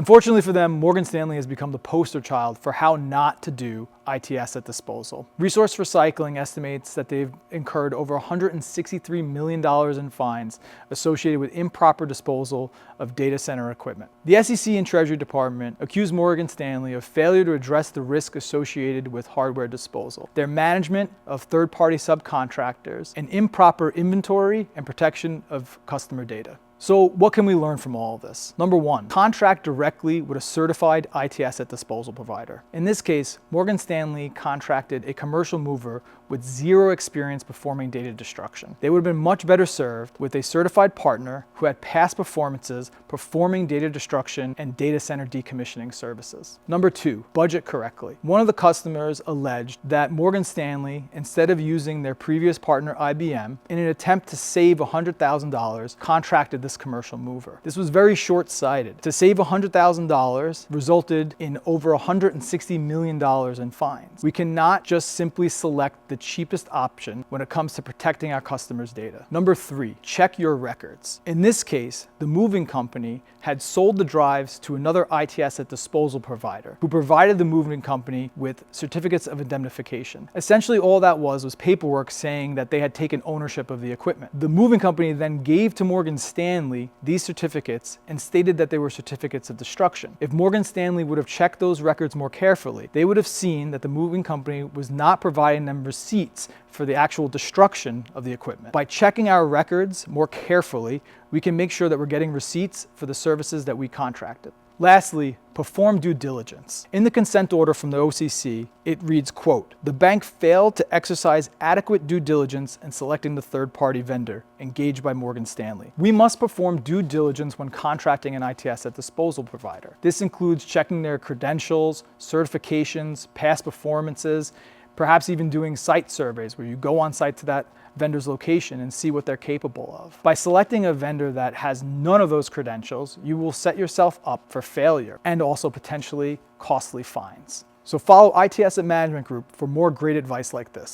Unfortunately for them, Morgan Stanley has become the poster child for how not to do IT asset disposal. Resource Recycling estimates that they've incurred over $163 million in fines associated with improper disposal of data center equipment. The SEC and Treasury Department accused Morgan Stanley of failure to address the risk associated with hardware disposal, their management of third-party subcontractors, and improper inventory and protection of customer data. So what can we learn from all of this? Number one, contract directly with a certified IT asset disposal provider. In this case, Morgan Stanley contracted a commercial mover with zero experience performing data destruction. They would have been much better served with a certified partner who had past performances performing data destruction and data center decommissioning services. Number two, budget correctly. One of the customers alleged that Morgan Stanley, instead of using their previous partner IBM, in an attempt to save $100,000, contracted this commercial mover. This was very short-sighted. To save $100,000 resulted in over $160 million in fines. We cannot just simply select the cheapest option when it comes to protecting our customers' data. Number three, check your records. In this case, the moving company had sold the drives to another IT asset disposal provider who provided the moving company with certificates of indemnification. Essentially, all that was paperwork saying that they had taken ownership of the equipment. The moving company then gave to Morgan Stanley these certificates and stated that they were certificates of destruction. If Morgan Stanley would have checked those records more carefully, they would have seen that the moving company was not providing them receipts for the actual destruction of the equipment. By checking our records more carefully, we can make sure that we're getting receipts for the services that we contracted. Lastly, perform due diligence. In the consent order from the OCC, it reads, quote, "The bank failed to exercise adequate due diligence in selecting the third-party vendor engaged by Morgan Stanley." We must perform due diligence when contracting an IT asset disposal provider. This includes checking their credentials, certifications, past performances, perhaps even doing site surveys where you go on site to that vendor's location and see what they're capable of. By selecting a vendor that has none of those credentials, you will set yourself up for failure and also potentially costly fines. So follow IT Asset Management Group for more great advice like this.